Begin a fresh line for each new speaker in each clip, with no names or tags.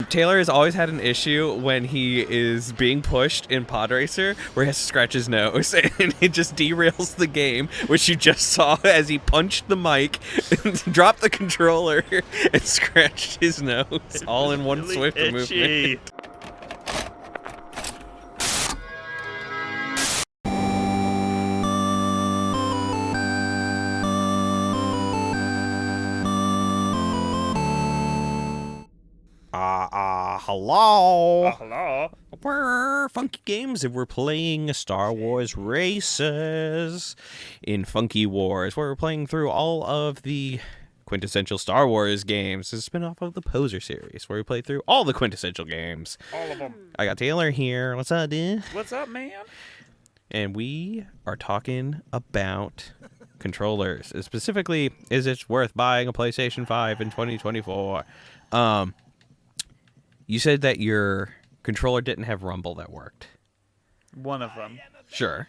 Taylor has always had an issue when he is being pushed in Podracer where he has to scratch his nose and it just derails the game, which you just saw as he punched the mic, dropped the controller, and scratched his nose all in one swift movement. Hello.
Hello.
We're Funky Games and we're playing Star Wars Races in Funky Wars, where we're playing through all of the quintessential Star Wars games. It's a spin-off of the Poser series, where we play through all the quintessential games.
All of them.
I got Taylor here. What's up, dude?
What's up, man?
And we are talking about controllers. Specifically, is it worth buying a PlayStation 5 in 2024? You said that your controller didn't have rumble that worked.
One of them.
Sure.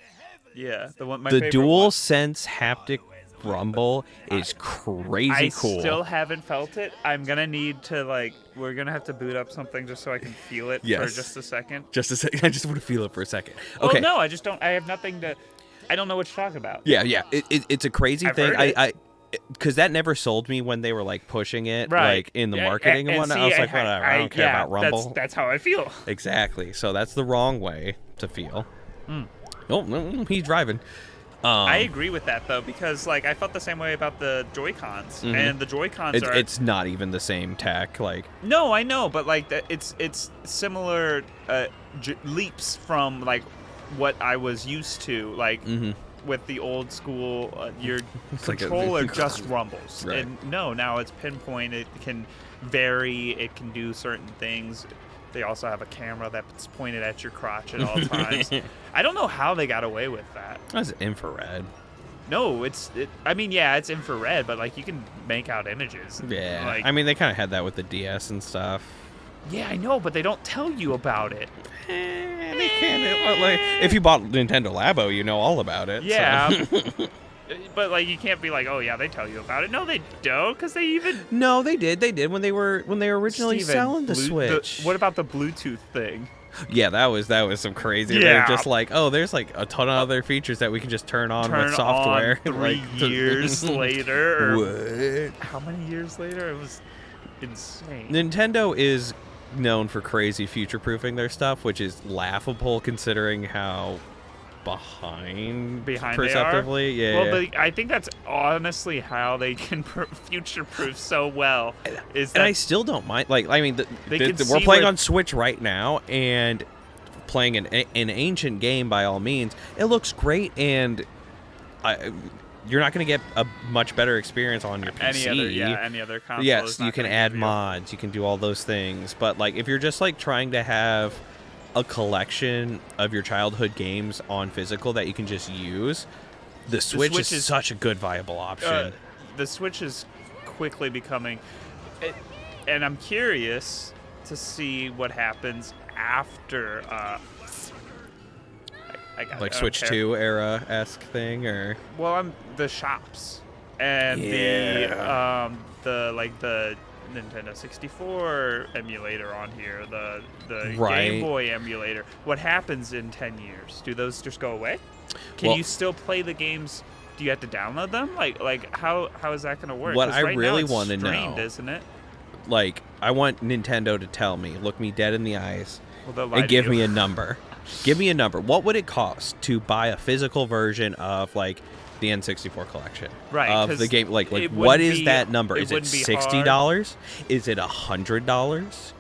Yeah,
the dual sense haptic rumble is crazy cool.
I still haven't felt it. I'm gonna need to we're gonna have to boot up something just so I can feel it for just a second.
Just a second. I just want to feel it for a second. Okay.
Oh no, I just don't. I have nothing to. I don't know what to talk about.
Yeah. It's a crazy thing.
Heard
because that never sold me when they were pushing it in the marketing and whatnot.
See,
I was like, whatever. I don't care about rumble.
That's how I feel.
Exactly. So that's the wrong way to feel. Oh, no, he's driving.
I agree with that though, because I felt the same way about the Joy-Cons, and the Joy-Cons
it's not even the same tech.
No, I know, but it's similar leaps from what I was used to, with the old school, your controller just rumbles.
Right.
And now it's pinpoint. It can vary. It can do certain things. They also have a camera that's pointed at your crotch at all times. I don't know how they got away with that.
That's infrared.
No, it's infrared, but you can make out images.
Yeah. I mean, they kind of had that with the DS and stuff.
Yeah, I know, but they don't tell you about it.
They can. If you bought Nintendo Labo, you know all about it.
Yeah.
So.
But you can't be oh yeah, they tell you about it. No, they don't, because they even.
No, they did. They did when they were originally selling the Switch.
What about the Bluetooth thing?
Yeah, that was some crazy.
Yeah.
They're just there's a ton of other features that we can just turn on with software.
On 3 years later.
What?
How many years later? It was insane.
Nintendo is known for crazy future-proofing their stuff, which is laughable considering how behind perceptively.
They are? Well, I think that's honestly how they can future-proof so well. And
I still don't mind. We're playing on Switch right now and playing an ancient game by all means. It looks great, and you're not going to get a much better experience on your PC.
Any other console.
Yes, you can add mods. You can do all those things. But if you're just trying to have a collection of your childhood games on physical that you can just use, the Switch is such a good viable option.
The Switch is quickly becoming, and I'm curious to see what happens after.
Switch 2 era-esque thing, or
the shops and the Nintendo 64 emulator on here, the Game Boy emulator. What happens in 10 years? Do those just go away? Can you still play the games? Do you have to download them? How is that going to work?
What I really want to know,
isn't it?
I want Nintendo to tell me, look me dead in the eyes,
and
give me a number. Give me a number. What would it cost to buy a physical version of the N64 collection of the game? What is that number? Is it $60? Is it $100?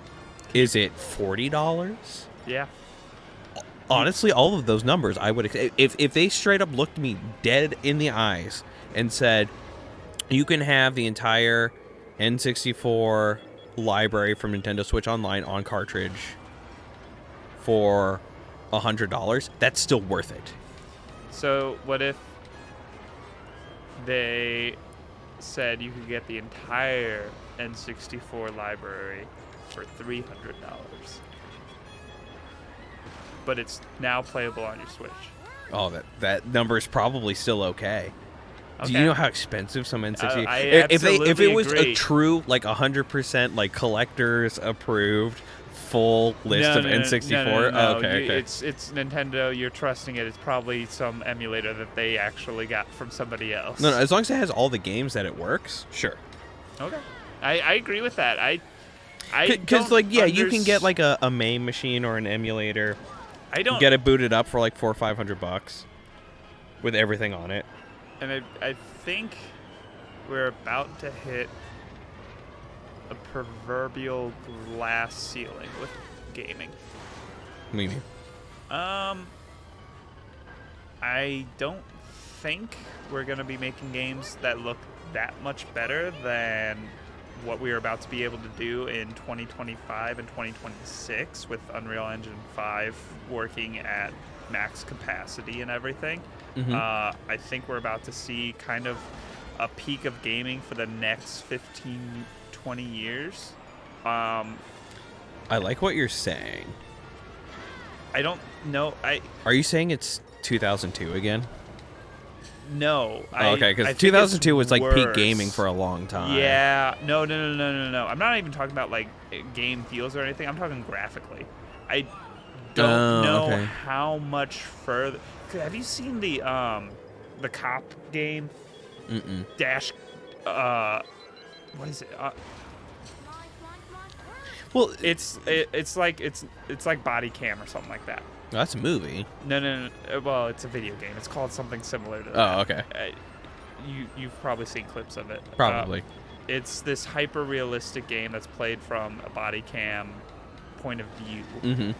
Is it $40?
Yeah.
Honestly, all of those numbers, I would. If they straight up looked me dead in the eyes and said, "You can have the entire N64 library from Nintendo Switch Online on cartridge for $100," that's still worth it.
So what if they said you could get the entire N64 library for $300, but it's now playable on your Switch?
Oh, that number is probably still okay. Do you know how expensive some N64?
If
it was
agree.
a true 100% collectors approved full list of N64.
No.
Oh, okay.
It's Nintendo. You're trusting it. It's probably some emulator that they actually got from somebody else.
No, as long as it has all the games that it works, sure.
Okay, I agree with that.
Because you can get a MAME machine or an emulator.
I don't
get it booted up for $400 or $500 with everything on it.
And I think we're about to hit a proverbial glass ceiling with gaming.
Maybe.
I don't think we're going to be making games that look that much better than what we are about to be able to do in 2025 and 2026 with Unreal Engine 5 working at max capacity and everything.
Mm-hmm.
I think we're about to see kind of a peak of gaming for the next 15, 20 years.
I like what you're saying.
I don't know.
Are you saying it's 2002 again?
No.
Okay, because 2002 was peak gaming for a long time.
Yeah. No. I'm not even talking about game feels or anything. I'm talking graphically. I don't know how much further. Have you seen the cop game?
Mm-mm.
Dash. What is it?
Well,
it's like Body Cam or something like that.
That's a movie.
No. Well, it's a video game. It's called something similar to that.
Oh, okay.
You've probably seen clips of it.
Probably.
It's this hyper-realistic game that's played from a body cam point of view.
Mm-hmm.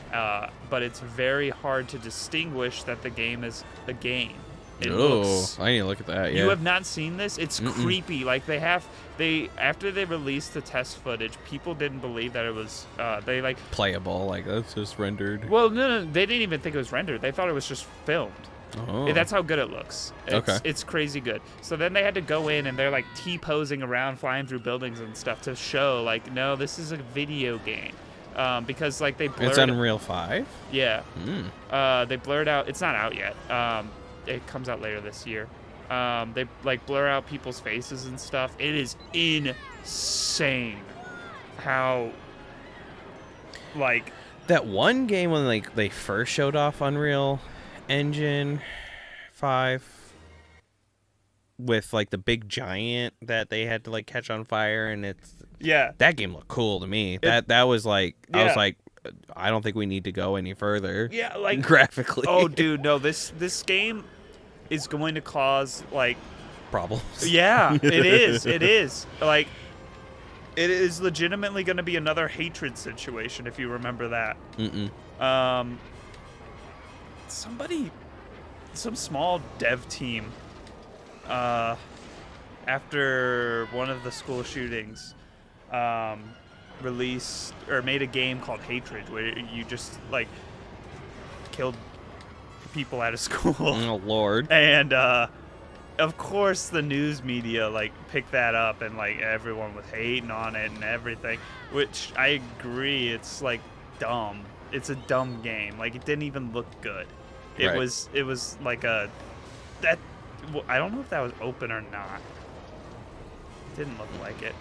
But it's very hard to distinguish that the game is a game.
I need to look at that. Yeah.
You have not seen this? It's creepy. After they released the test footage, people didn't believe that it was
playable. That's just rendered.
Well, no, they didn't even think it was rendered. They thought it was just filmed.
Oh.
That's how good it looks. It's crazy good. So then they had to go in and they're T-posing around, flying through buildings and stuff to show no, this is a video game. Because they blurred.
It's Unreal 5.
Yeah. They blurred out. It's not out yet. It comes out later this year. They blur out people's faces and stuff. It is insane how
that one game when they first showed off Unreal Engine 5 with the big giant that they had to catch on fire, and that game looked cool to me. That was I was I don't think we need to go any further. Yeah, graphically.
Oh, dude, no. This game is going to cause
problems.
Yeah, it is. It is. It is legitimately going to be another hatred situation if you remember that. Some small dev team, after one of the school shootings, released or made a game called Hatred, where you just killed people at a school.
Oh Lord!
And of course the news media picked that up, and everyone was hating on it and everything. Which I agree, it's dumb. It's a dumb game. It didn't even look good. It was I don't know if that was open or not. It didn't look like it.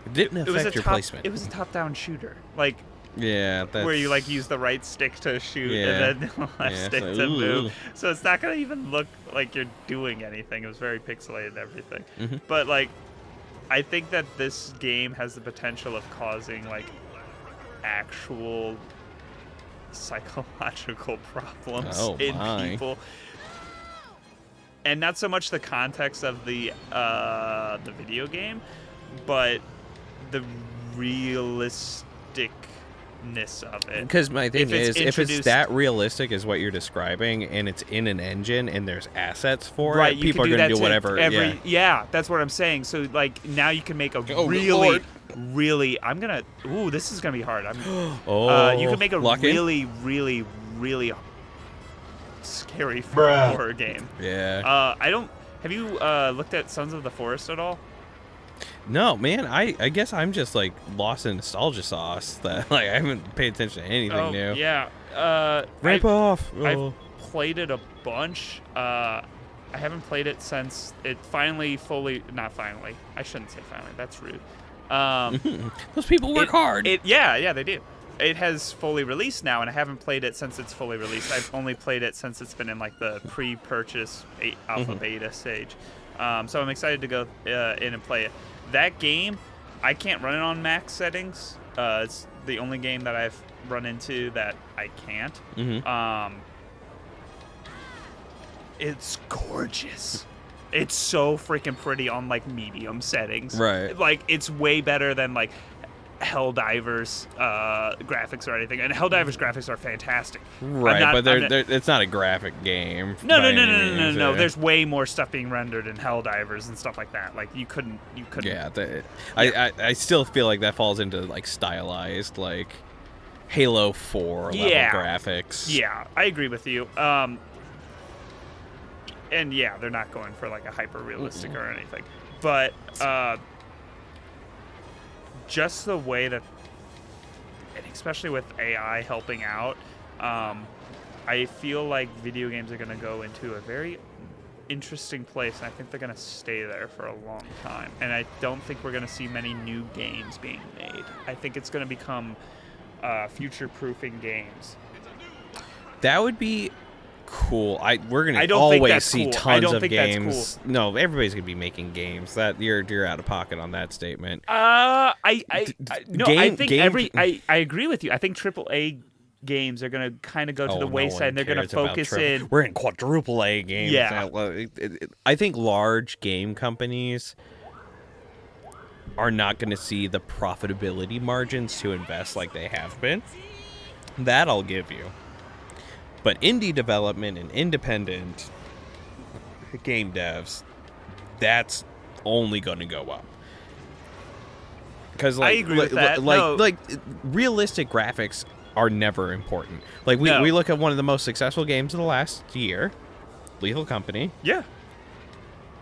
It didn't affect your placement.
It was a top-down shooter.
Yeah,
where you use the right stick to shoot and then the left stick to move. So it's not gonna even look like you're doing anything. It was very pixelated and everything.
Mm-hmm.
But I think that this game has the potential of causing actual psychological problems in people. And not so much the context of the video game, but the realisticness of it.
Because my thing is, if it's that realistic as what you're describing, and it's in an engine, and there's assets for it, people are going to do whatever.
Yeah, that's what I'm saying. So now you can make a really. This is gonna be hard. You can make a really scary horror game.
Yeah.
Have you looked at Sons of the Forest at all?
No, man. I guess I'm just lost in nostalgia sauce. That I haven't paid attention to anything new.
Yeah.
Ramp off.
I've played it a bunch. I I haven't played it since it finally not finally. I shouldn't say finally. That's rude.
Those people work hard.
Yeah, they do. It has fully released now, and I haven't played it since it's fully released. I've only played it since it's been in like the pre-purchase alpha beta stage. So I'm excited to go in and play it. That game, I can't run it on max settings. It's the only game that I've run into that I can't. It's gorgeous. It's so freaking pretty on like medium settings.
Right.
Like it's way better than like Helldivers graphics or anything. And Helldivers graphics are fantastic.
Right, but it's not a graphic game.
No. There's way more stuff being rendered in Helldivers and stuff like that. Like you couldn't.
Yeah, I still feel like that falls into like stylized like Halo 4 level graphics.
Yeah, I agree with you. And yeah, they're not going for like a hyper realistic or anything, but just the way that, and especially with AI helping out, I feel like video games are going to go into a very interesting place, and I think they're going to stay there for a long time. And I don't think we're going to see many new games being made. I think it's going to become future-proofing games.
That would be cool. We're gonna always see tons of games. Cool. No, everybody's gonna be making games. That you're out of pocket on that statement.
I agree with you. I think AAA games are gonna kind of go to the wayside. And they're gonna focus in.
We're in quadruple A games.
Yeah.
I think large game companies are not gonna see the profitability margins to invest like they have been. That I'll give you. But indie development and independent game devs, that's only going to go up. Because
I agree with that.
Like realistic graphics are never important. Like we look at one of the most successful games of the last year, Lethal Company.
Yeah.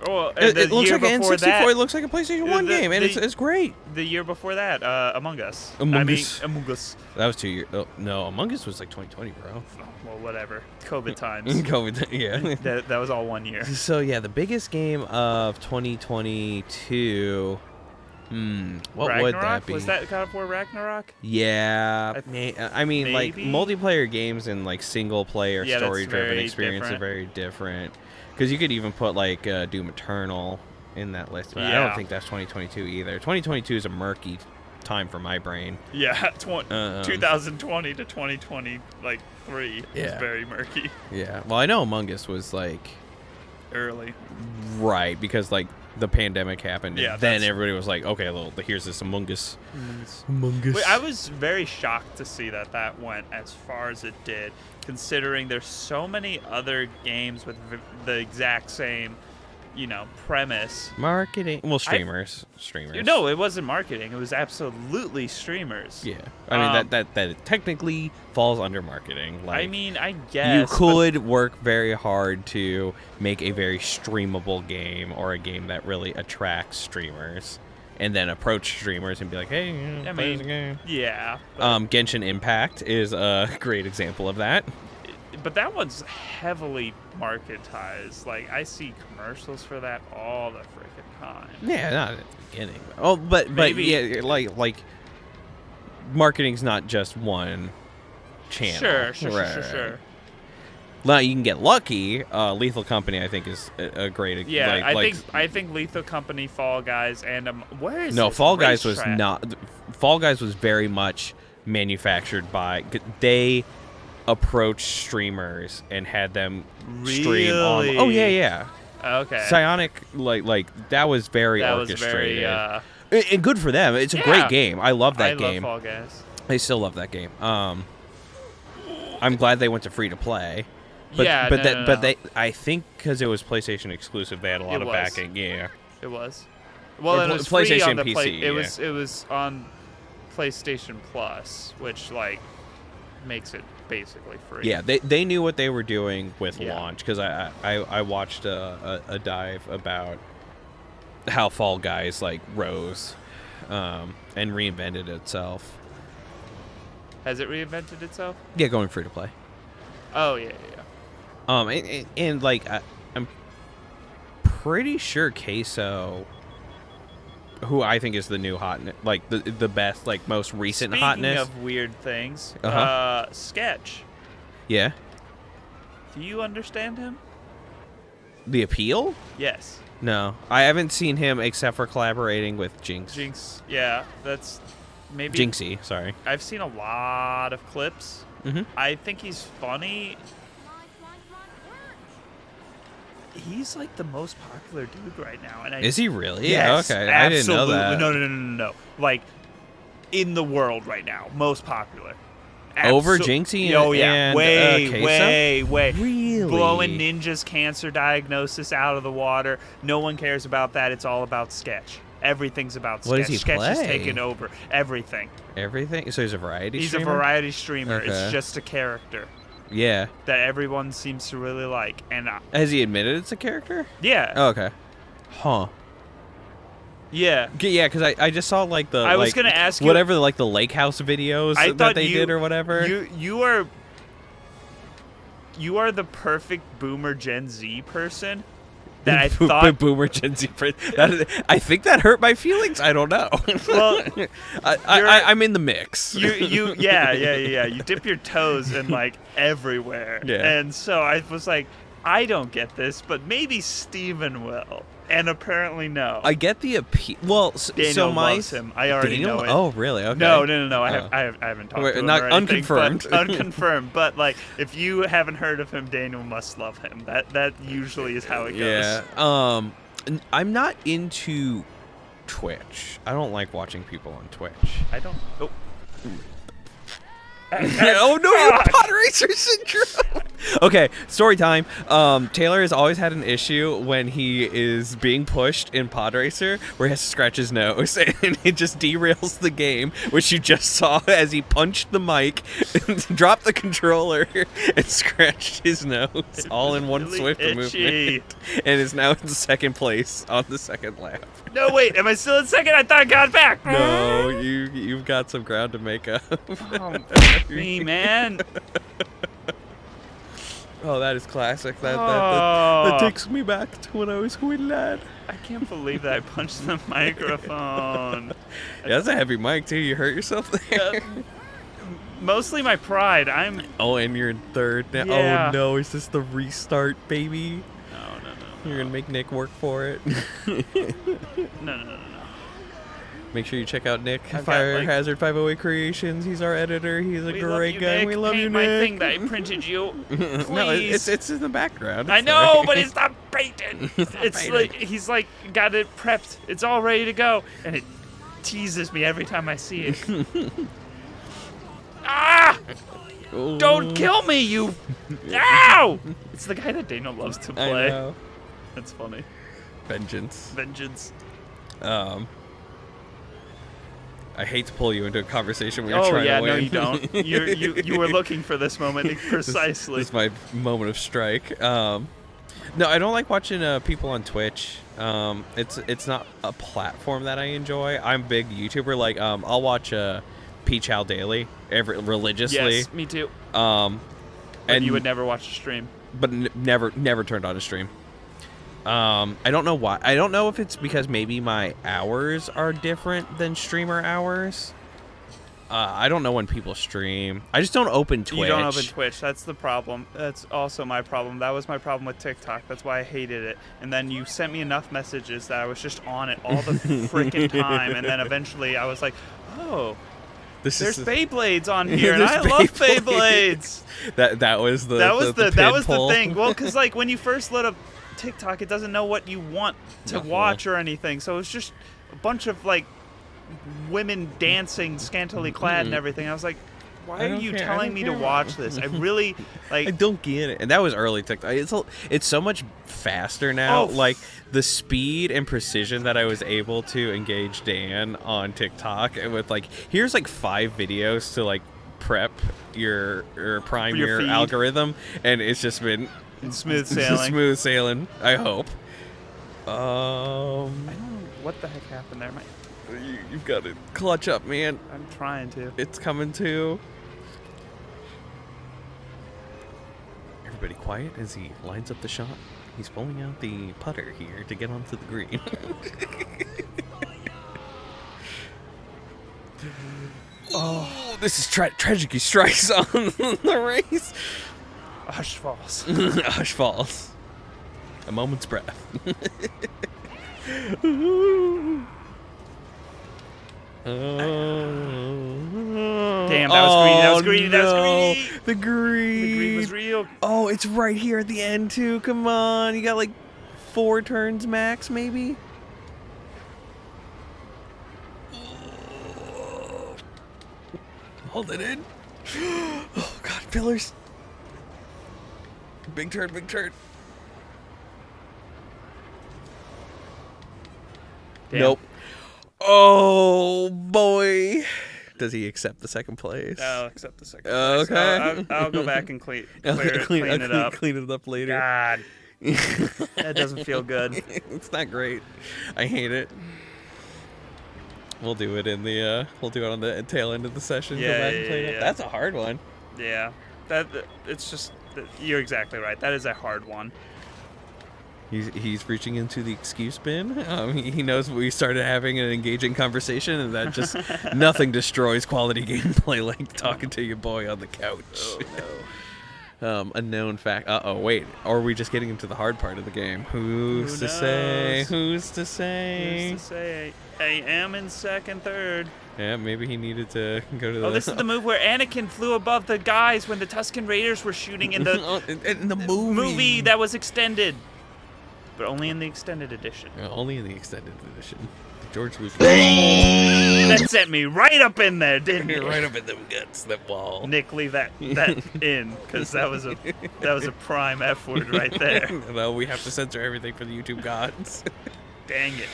Well,
it looks like an N64. It looks like a PlayStation 1 game, and it's great.
The year before that, Among Us.
Among
Us.
That was 2 years. Oh, no, Among Us was like 2020, bro.
Well, whatever. COVID times.
COVID, yeah.
that was all 1 year.
So, yeah, the biggest game of 2022... what
Ragnarok?
would that be?
Was that God of War Ragnarok?
Yeah. I mean,
maybe?
like, multiplayer games and, like, single-player, story-driven experience are very different. Because you could even put, like, Doom Eternal in that list. But I don't think that's 2022 either. 2022 is a murky time for my brain.
Yeah, 2020 to 2020, like, 3 is very murky.
Yeah. Well, I know Among Us was, like...
early.
Right, because, like, the pandemic happened.
Yeah,
and then everybody was like, okay, well, here's this Among Us.
Wait, I was very shocked to see that went as far as it did, considering there's so many other games with the exact same, premise.
Marketing. Well, streamers.
No, it wasn't marketing. It was absolutely streamers.
Yeah. I mean, that technically falls under marketing. Like,
I mean, I guess.
You could work very hard to make a very streamable game or a game that really attracts streamers. And then approach streamers and be like, hey, play this game.
Yeah.
Genshin Impact is a great example of that.
But that one's heavily marketized. Like, I see commercials for that all the freaking time.
Yeah, not at the beginning. Oh, but yeah, like marketing's not just one channel.
Sure.
Now you can get lucky. Lethal Company, I think, is a great.
Yeah, I think Lethal Company, Fall Guys, and where is
Fall Guys was not. Fall Guys was very much manufactured by. They approached streamers and had them stream on. Oh yeah.
Okay.
Psionic, like that was very orchestrated. And good for them. It's a great game. I love that game.
I love Fall Guys.
I still love that game. I'm glad they went to free to play. But, they, I think because it was PlayStation exclusive, they had a lot of backing. Yeah,
it was. Well, it was
PlayStation
free on the
PC.
It was on PlayStation Plus, which like makes it basically free.
Yeah, they knew what they were doing with launch, because I watched a dive about how Fall Guys like rose and reinvented itself.
Has it reinvented itself?
Yeah, going free to play.
Oh yeah.
And like pretty sure Queso, who I think is the new hotness, like the best, like most recent
Speaking
hotness.
of weird things, Sketch.
Yeah.
Do you understand him?
The appeal?
Yes.
No, I haven't seen him except for collaborating with Jinx.
Jinx, yeah, that's maybe...
Jinxie, sorry.
I've seen a lot of clips.
Mm-hmm.
I think he's funny. He's like the most popular dude right now. And
Is he really?
Yes,
Okay,
absolutely.
I didn't know that.
No. Like, in the world right now, most popular.
Over Jinxie and,
oh, yeah.
and
way.
Really?
Blowing Ninja's cancer diagnosis out of the water. No one cares about that. It's all about Sketch. Everything's about Sketch.
What does he
Sketch
play?
is taking over everything.
Everything? So he's a variety streamer?
He's a variety streamer.
Okay.
It's just a character
Yeah.
that everyone seems to really like. And
Has he admitted it's a character?
yeah.
Oh, okay. Huh.
Yeah.
Yeah, because I just saw like the
I was gonna ask you
whatever like the lake house videos that they did or whatever.
You are the perfect boomer Gen Z person that I thought
boomer Gen Z. I think that hurt my feelings. I don't know.
Well,
I'm in the mix.
Yeah. You dip your toes in like everywhere.
Yeah.
And so I was like, I don't get this, but maybe Steven will. And apparently no.
I get the appeal. Well,
Daniel
so
loves him. I already
Daniel?
know it.
Oh, really? Okay.
No. I haven't talked to him
not
or anything,
unconfirmed.
but unconfirmed. But like, if you haven't heard of him, Daniel must love him. That usually is how it goes.
Yeah. I'm not into Twitch. I don't like watching people on Twitch.
I don't. Oh.
Oh no, you have Podracer syndrome. Okay, story time. Taylor has always had an issue when he is being pushed in Podracer where he has to scratch his nose and it just derails the game, which you just saw as he punched the mic, dropped the controller, and scratched his nose all in one
really
swift
itchy.
movement, and is now in second place on the second lap.
No, wait. Am I still in second? I thought I got back.
No, you've got some ground to make up.
Oh, me, man.
Oh, that is classic. That takes me back to when I was a wee lad.
I can't believe that I punched the microphone.
Yeah, that's a heavy mic too. You hurt yourself there.
Mostly my pride.
Oh, and you're in third now.
Yeah.
Oh no, is this the restart, baby?
No.
You're gonna make Nick work for it.
No.
Make sure you check out Nick,
I've got,
Fire
like-
Hazard 508 Creations. He's our editor. He's a
We
great
love you,
guy.
Nick.
We love
Paint
you,
my
Nick.
thing that I printed you. Please.
No, it's in the background.
I
It's
know,
there.
but it's not painted. It's
painted.
like he's like got it prepped. It's all ready to go, and it teases me every time I see it. Ah!
Ooh.
Don't kill me, you! Ow! It's the guy that Daniel loves to
I
play.
know.
That's funny.
Vengeance.
Vengeance.
I hate to pull you into a conversation where you're
Oh
trying
yeah,
to win.
no, you don't. You were looking for this moment precisely.
This is my moment of strike. No, I don't like watching people on Twitch. It's not a platform that I enjoy. I'm a big YouTuber. Like, I'll watch Peach How Daily religiously.
Yes, me too.
And
And you would never watch a stream.
but never turned on a stream. I don't know why. I don't know if it's because maybe my hours are different than streamer hours. I don't know when people stream. I just don't open Twitch.
You don't open Twitch. That's the problem. That's also my problem. That was my problem with TikTok. That's why I hated it. And then you sent me enough messages that I was just on it all the freaking time. And then eventually I was like, oh, there's Beyblades on here, and I love Beyblades.
That was the
thing. Well, because like when you first load up TikTok, it doesn't know what you want to watch or anything. So it's just a bunch of like women dancing scantily clad and everything. I was like, why are you telling me to watch this? I really like.
I don't get it. And that was early TikTok. It's so much faster now.
Oh.
Like the speed and precision that I was able to engage Dan on TikTok and with like, here's like 5 videos to like prep your prime
your
your
feed.
algorithm, and it's just been
Smooth sailing.
smooth sailing. I hope.
I don't know what the heck happened there.
You've got to clutch up, man.
I'm trying to.
It's coming too. Everybody quiet as he lines up the shot. He's pulling out the putter here to get onto the green. Oh, this is tragedy strikes on the race.
Hush falls.
Hush falls. A moment's breath.
Damn, that was greedy. That was greedy. That was greedy.
The greed.
The greed was real.
Oh, it's right here at the end too. Come on, you got like 4 turns max, maybe. Hold it in. Oh God, fillers. Big turn, big turn.
Damn.
Nope. Oh boy. Does he accept the second place?
I'll accept the second place.
Okay.
I'll go back and clean it up.
Clean it up later.
God. That doesn't feel good.
It's not great. I hate it. We'll do it on the tail end of the session.
Yeah,
Go back and clean
yeah,
it.
yeah.
That's a hard one.
Yeah. It's just you're exactly right. That is a hard one.
He's reaching into the excuse bin. He knows we started having an engaging conversation, and that just nothing destroys quality gameplay like talking to your boy on the couch.
Oh no.
A known fact. Wait. Or are we just getting into the hard part of the game? Who's to say? Who's to say?
Who's to say? I am in second, third.
Yeah, maybe he needed to go to the...
Oh, this is the move where Anakin flew above the guys when the Tusken Raiders were shooting in the
in the movie
that was extended. But only in the extended edition.
Only in the extended edition. George Lucas.
That sent me right up in there, didn't it?
Right up in them guts, that wall.
Nick, leave that in, because that was a prime F word right there.
No, we have to censor everything for the YouTube gods.
Dang it.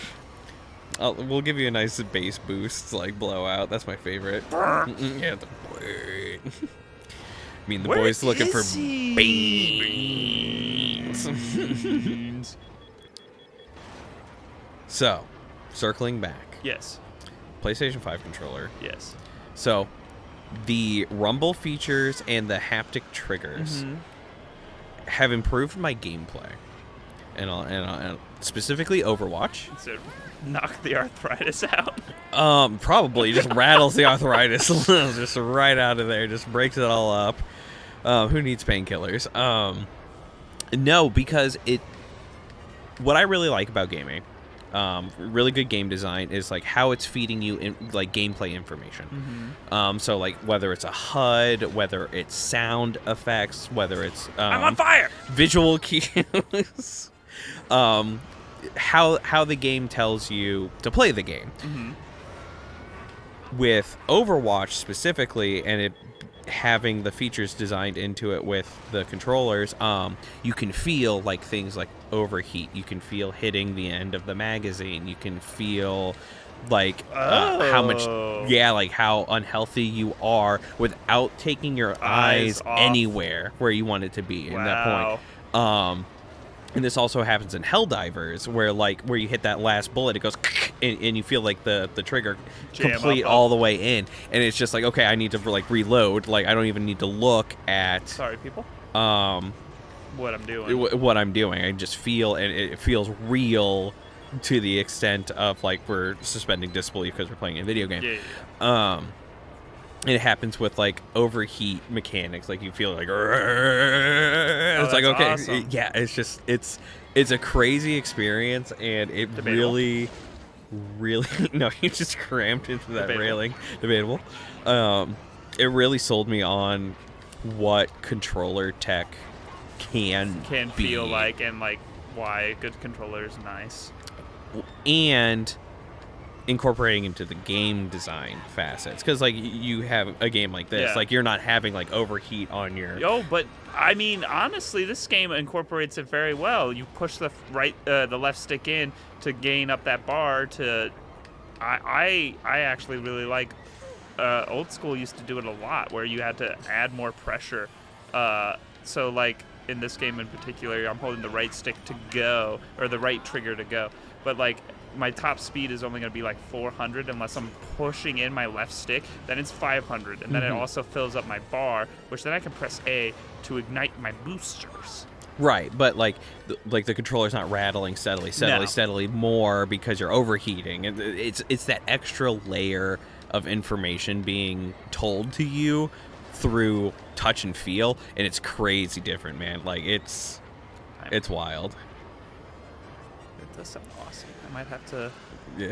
We'll give you a nice bass boost, like blowout. That's my favorite. Yeah, I mean, the
Where
boy's looking for
he?
beans. So, circling back.
Yes.
PlayStation 5 controller.
Yes.
So, the rumble features and the haptic triggers have improved my gameplay, and specifically Overwatch.
So knock the arthritis out.
Probably just rattles the arthritis just right out of there, just breaks it all up. Who needs painkillers? No, because what I really like about gaming, really good game design, is like how it's feeding you in like gameplay information. So like whether it's a HUD, whether it's sound effects, whether it's
I'm on fire.
Visual cues, how the game tells you to play the game. With Overwatch specifically, and it having the features designed into it with the controllers, you can feel like things like overheat. You can feel hitting the end of the magazine. You can feel like how much, like how unhealthy you are without taking your eyes
off
anywhere where you want it to be in that point. And this also happens in Helldivers, where you hit that last bullet, it goes, and you feel like the trigger complete all the way in, and it's just like, okay, I need to like reload. Like I don't even need to look at.
Sorry, people. What I'm doing. I just feel, and it feels real to the extent of like we're suspending disbelief because we're playing a video game.
And it happens with like overheat mechanics, like you feel like it's like okay,
awesome.
Yeah, it's just it's a crazy experience, and it really no, you just crammed into that railing. Debatable. It really sold me on what controller tech can
feel like, and like why a good controller is nice,
and incorporating into the game design facets, because like you have a game like this, like you're not having like overheat on your
but I mean honestly this game incorporates it very well. You push the left stick in to gain up that bar to I actually really like old school used to do it a lot where you had to add more pressure, so like in this game in particular I'm holding the right stick to go, or the right trigger to go, but like my top speed is only going to be like 400 unless I'm pushing in my left stick. Then it's 500, and then it also fills up my bar, which then I can press A to ignite my boosters.
Right, but like the controller's not rattling steadily more because you're overheating, and it's that extra layer of information being told to you through touch and feel, and it's crazy different, man. Like it's wild.
It does sound awesome. I might have to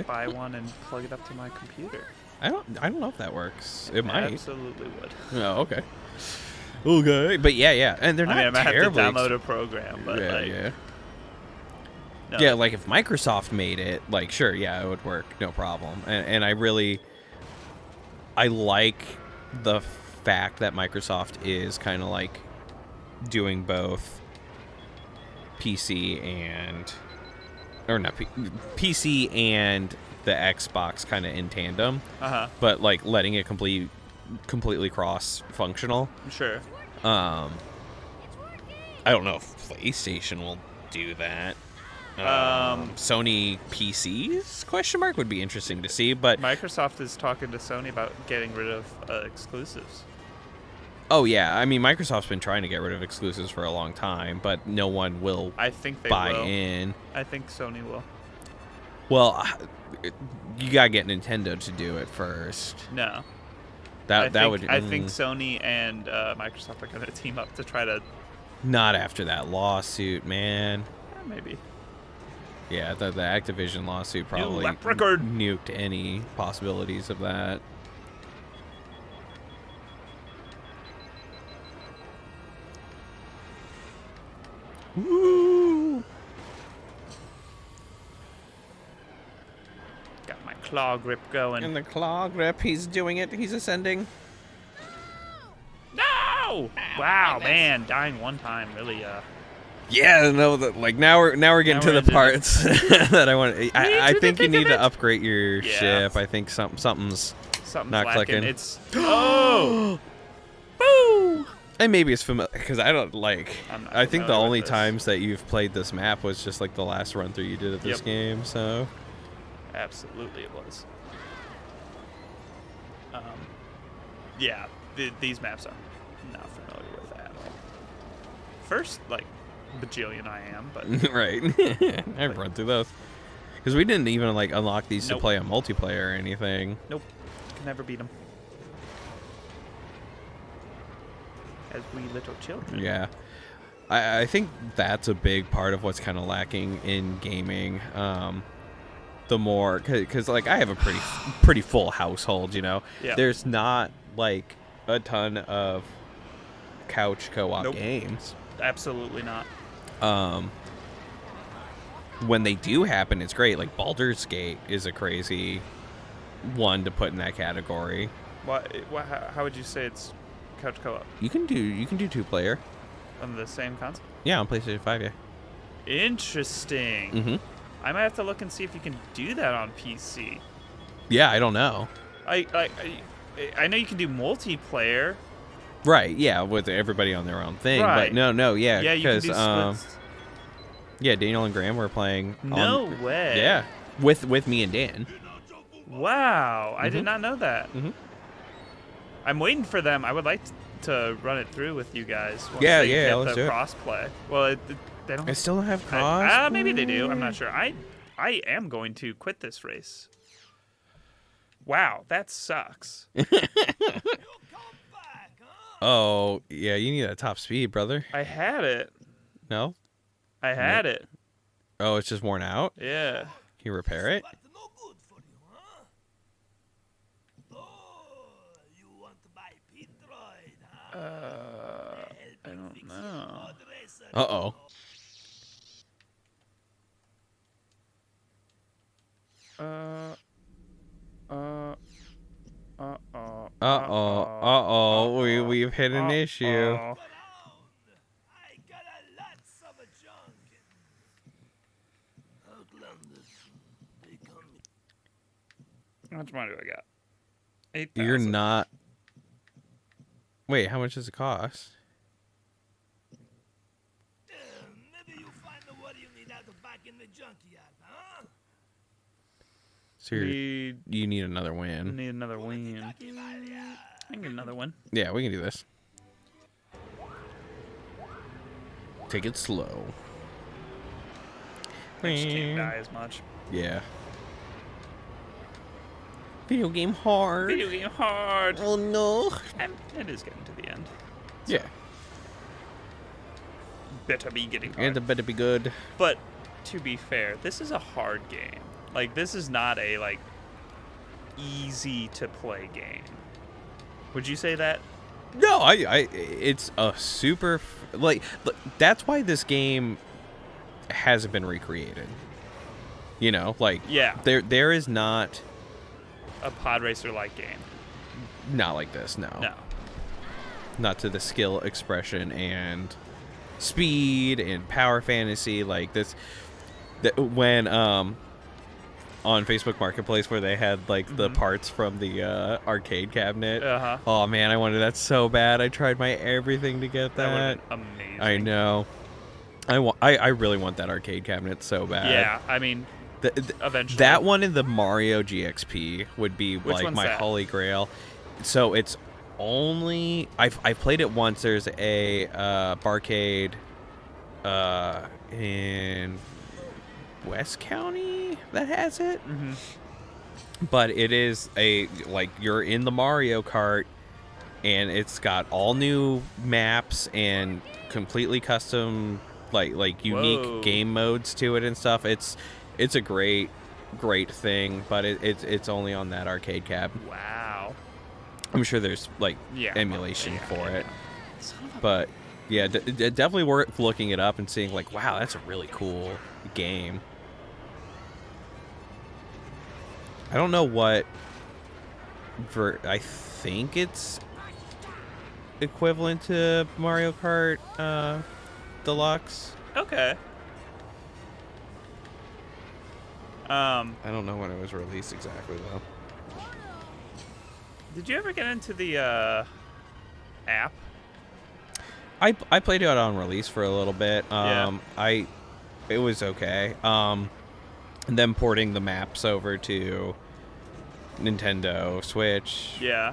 buy one and plug it up to my computer.
I don't know if that works. It might.
Absolutely would.
Oh, okay. Okay, but yeah, and they're not terribly.
I have to download a program, but
yeah.
No.
Yeah, like if Microsoft made it, like sure, yeah, it would work, no problem. And I like the fact that Microsoft is kind of like doing both PC and PC and the Xbox kind of in tandem. But like letting it completely cross-functional.
Sure.
I don't know if PlayStation will do that. Sony PCs? Question mark would be interesting to see, but
Microsoft is talking to Sony about getting rid of exclusives.
Oh yeah, I mean Microsoft's been trying to get rid of exclusives for a long time, but no one will.
I think they
buy
will.
in.
I think Sony will.
Well, you gotta get Nintendo to do it first.
No.
I
think Sony and Microsoft are going to team up to try to.
Not after that lawsuit, man.
Maybe.
Yeah, the Activision lawsuit probably nuked any possibilities of that. Woo!
Got my claw grip going.
And the claw grip, he's doing it. He's ascending.
No! Wow, man, dying one time really.
Yeah, no, like now we're getting to the parts that I want. I think you need to upgrade your ship. I think something's not clicking.
It's boo.
And maybe it's familiar because I don't like. I think the only
this.
times that you've played this map was just like the last run through you did of this game. So
absolutely it was. Yeah, these maps I'm not familiar with at all. First, like. Bajillion I am, but
right. I've run through those because we didn't even like unlock these to play on multiplayer or anything.
Nope, can never beat them as we little children.
Yeah, I think that's a big part of what's kind of lacking in gaming. The more because like I have a pretty full household, you know.
Yeah.
There's not like a ton of couch co-op games.
Absolutely not.
When they do happen, it's great. Like Baldur's Gate is a crazy one to put in that category.
How would you say it's couch co-op?
You can do 2-player
On the same console?
Yeah, on PlayStation 5. Yeah.
Interesting.
Mm-hmm.
I might have to look and see if you can do that on PC.
Yeah, I don't know.
I know you can do multiplayer.
Right, yeah, with everybody on their own thing.
Right.
But no, yeah,
yeah,
because
you can do splits.
Yeah, Daniel and Graham were playing.
No way.
Yeah, with me and Dan.
Wow, I did not know that.
Mm-hmm.
I'm waiting for them. I would like to run it through with you guys. Once
Yeah,
they get
let's
the
do it.
cross-play. Well, they don't.
I still don't have cross.
Maybe they do. I'm not sure. I am going to quit this race. Wow, that sucks.
Oh, yeah, you need that top speed, brother.
I had it.
No?
I had it.
Oh, it's just worn out?
Yeah.
Can you repair it?
I don't know.
Uh-oh. Uh-oh. We've hit an issue.
How much money do I got? 8,000.
You're not... Wait, how much does it cost?
Maybe you find the what you need out the back in the junkyard, huh?
So you need another win.
Need another win. I can get another one.
Yeah, we can do this. Take it slow.
I just can't die as much.
Yeah. Video game hard.
Video game hard.
Oh no.
It is getting to the end.
So. Yeah.
Better be getting hard.
And it better be good.
But to be fair, this is a hard game. Like, this is not a like easy to play game. Would you say that?
No, it's a super like that's why this game hasn't been recreated. You know, like there is not
a pod racer like game.
Not like this, no.
No.
Not to the skill expression and speed and power fantasy like this. When on Facebook Marketplace where they had like the parts from the arcade cabinet. Oh man, I wanted that so bad. I tried my everything to get that.
That would have been amazing.
I know. I really want that arcade cabinet so bad.
Yeah, I mean, eventually.
That one in the Mario GXP would be like my holy grail. So it's only I've played it once. There's a barcade in West County that has it. But it is like you're in the Mario Kart and it's got all new maps and completely custom like unique game modes to it and stuff. It's a great thing, but it's only on that arcade cab.
Wow.
I'm sure there's like emulation for it. But yeah, definitely worth looking it up and seeing like, wow, that's a really cool game. I don't know what I think it's equivalent to Mario Kart Deluxe.
Okay.
I don't know when it was released exactly though.
Did you ever get into the app?
I played it on release for a little bit. It was okay. And then porting the maps over to Nintendo Switch.
Yeah.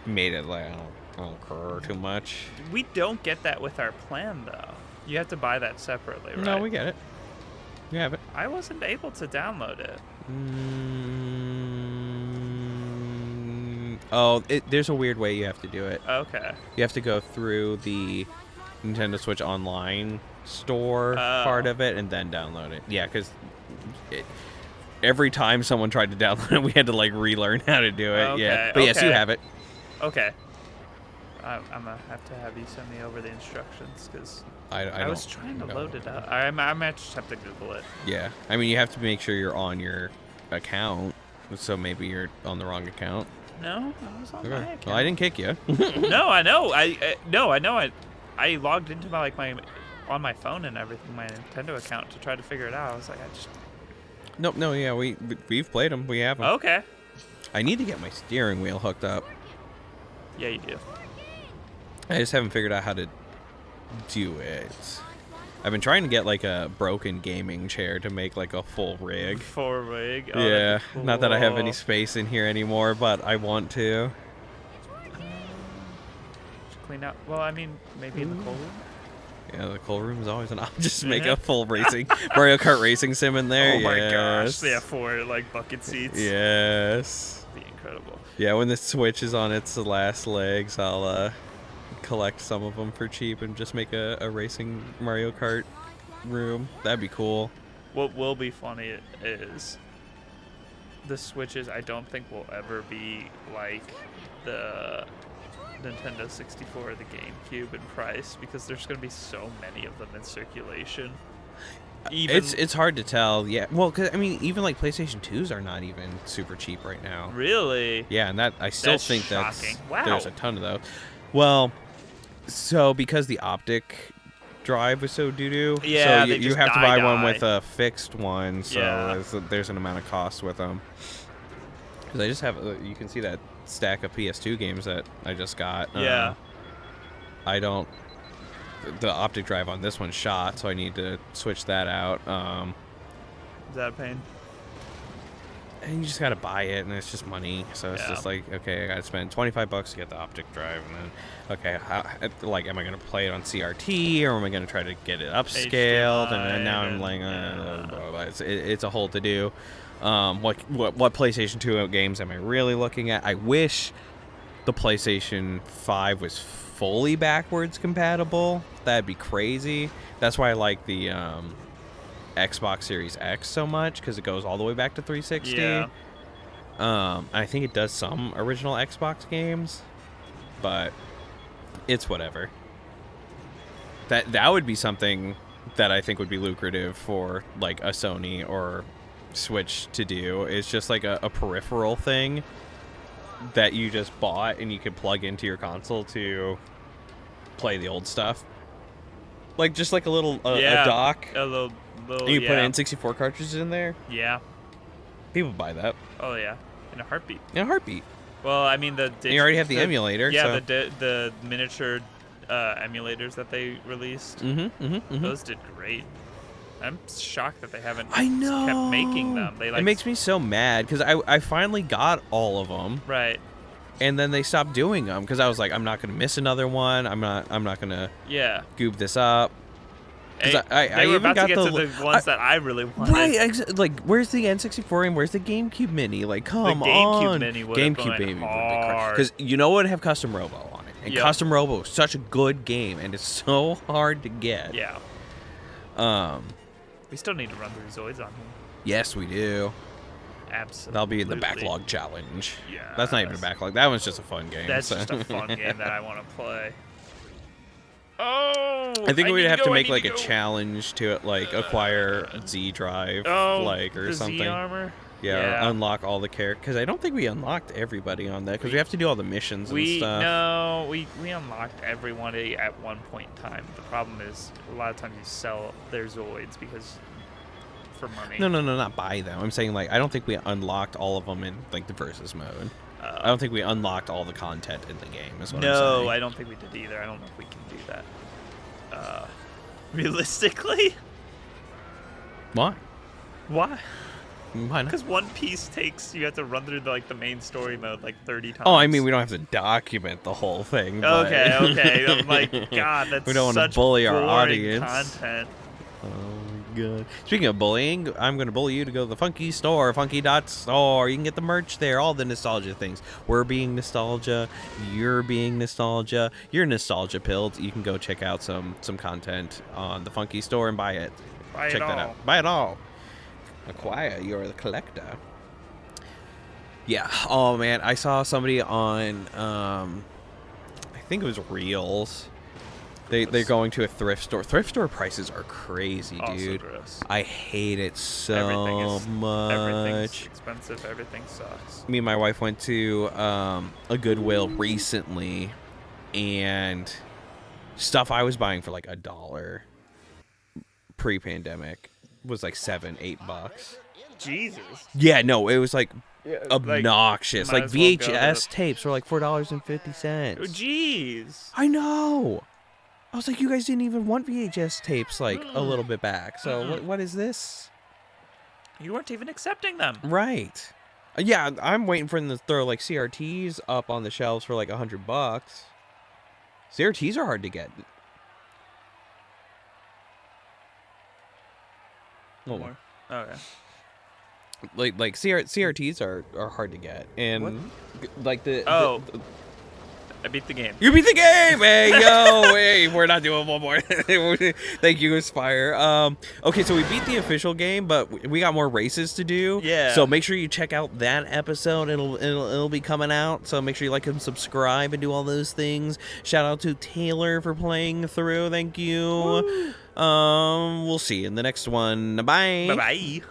Made it like I don't care too much.
We don't get that with our plan though. You have to buy that separately, right?
No, we get it. You have it.
I wasn't able to download it.
There's a weird way you have to do it.
Okay.
You have to go through the Nintendo Switch Online store part of it and then download it. Yeah, because every time someone tried to download it, we had to like relearn how to do it.
Okay,
yeah, but yes, you have it.
Okay. I'm gonna have to have you send me over the instructions because I was trying to load it up. I might just have to Google it.
Yeah, I mean you have to make sure you're on your account, so maybe you're on the wrong account.
No, I was on my account.
Well, I didn't kick you.
No, I know. I logged into my on my phone and everything, my Nintendo account to try to figure it out. I was like,
No, yeah, we've played them. We have them.
Okay.
I need to get my steering wheel hooked up.
Yeah, you do.
I just haven't figured out how to do it. I've been trying to get like a broken gaming chair to make like a full rig.
Full rig? Oh,
yeah,
cool.
Not that I have any space in here anymore, but I want to.
Clean out. Well, I mean, maybe in the cold room?
Yeah, the cold room is always an option. Just make a full racing Mario Kart racing sim in there.
Oh my gosh! Yeah, 4 like bucket seats.
Yes.
That'd be incredible.
Yeah, when the Switch is on its last legs, I'll collect some of them for cheap and just make a racing Mario Kart room. That'd be cool.
What will be funny is the Switches. I don't think will ever be like the Nintendo 64 or the GameCube in price because there's going to be so many of them in circulation.
It's hard to tell. Yeah, well, cause I mean, even like PlayStation 2s are not even super cheap right now.
Really?
Yeah, and I still think
shocking.
There's a ton of those. Well, so because the optic drive was so doo-doo,
yeah,
so you have to buy one with a fixed one, so there's an amount of cost with them. Because I just have, you can see that stack of PS2 games that I just got.
Yeah.
The optic drive on this one's shot, so I need to switch that out.
Is that a pain?
And you just gotta buy it, and it's just money. So it's just like, okay, I gotta spend $25 to get the optic drive, and then, okay, am I gonna play it on CRT, or am I gonna try to get it upscaled?
HDMI,
and then now I'm like, it's a whole to do. What PlayStation 2 games am I really looking at? I wish the PlayStation 5 was fully backwards compatible. That'd be crazy. That's why I like the Xbox Series X so much, because it goes all the way back to 360.
Yeah.
I think it does some original Xbox games, but it's whatever. That would be something that I think would be lucrative for like a Sony or Switch to do. It's just like a peripheral thing that you just bought and you could plug into your console to play the old stuff. Like just like a little a dock.
A little
and you put N64 cartridges in there.
Yeah.
People buy that.
Oh yeah, in a heartbeat.
In a heartbeat.
Well, I mean
you already have the emulator.
Yeah,
so.
the miniature emulators that they released. Those did great. I'm shocked that they haven't kept making them.
It makes me so mad because I finally got all of them.
Right.
And then they stopped doing them because I was like, I'm not gonna miss another one. I'm not gonna goob this up.
They were about to get to the ones that I really wanted.
Right, like where's the N64 and where's the GameCube Mini? Like, come on.
The GameCube Mini would have gone hard.
Because you know what would have Custom Robo on it. And Custom Robo is such a good game, and it's so hard to get.
Yeah. We still need to run through Zoids on him.
Yes, we do.
Absolutely.
That'll be in the backlog challenge.
Yeah.
That's not even a backlog. That one's just a fun game.
That's just a fun game that I want to play. Oh!
I think we'd have to make like a challenge to it, like acquire Z drive, like or
the
something.
Z armor.
Yeah, or unlock all the characters. Because I don't think we unlocked everybody on that. Because we have to do all the missions and stuff.
No, we unlocked everyone at one point in time. The problem is a lot of times you sell their Zoids because for money.
No, not buy them. I'm saying like I don't think we unlocked all of them in like the versus mode. I don't think we unlocked all the content in the game. Is what I'm saying.
No, I don't think we did either. I don't know if we can do that. Realistically?
Why?
Why?
Why not?
Because one piece you have to run through the main story mode like 30 times.
Oh, I mean, we don't have to document the whole thing. But...
Okay. I'm like, God, that's
we don't
want to
bully our audience.
Content.
Oh, good. Speaking of bullying, I'm going to bully you to go to the Funky Store, funky.store. You can get the merch there, all the nostalgia things. We're being nostalgia. You're being nostalgia. You're nostalgia pilled. You can go check out some content on the Funky Store and buy it. Check that out. Buy it all. Acquire. You're the collector. Yeah. Oh, man. I saw somebody on, I think it was Reels. They're going to a thrift store. Thrift store prices are crazy, dude.
Gross.
I hate it so much.
Everything's expensive. Everything sucks.
Me and my wife went to a Goodwill recently, and stuff I was buying for like $1 pre-pandemic was like $7-8.
Jesus.
Yeah, no, it was like obnoxious. Like VHS tapes were like $4.50.
Oh, jeez.
I know. I was like, you guys didn't even want VHS tapes like a little bit back. So what is this?
You weren't even accepting them.
Right. Yeah, I'm waiting for them to throw like CRTs up on the shelves for like $100. CRTs are hard to get.
More. Okay.
Like CRTs are hard to get, and like
I beat the game.
You beat the game! Hey, yo! Hey, we're not doing one more. Thank you, Aspire. Okay, so we beat the official game, but we got more races to do.
Yeah.
So make sure you check out that episode. It'll be coming out. So make sure you like and subscribe and do all those things. Shout out to Taylor for playing through. Thank you.
Woo.
We'll see you in the next one. Bye.
Bye-bye.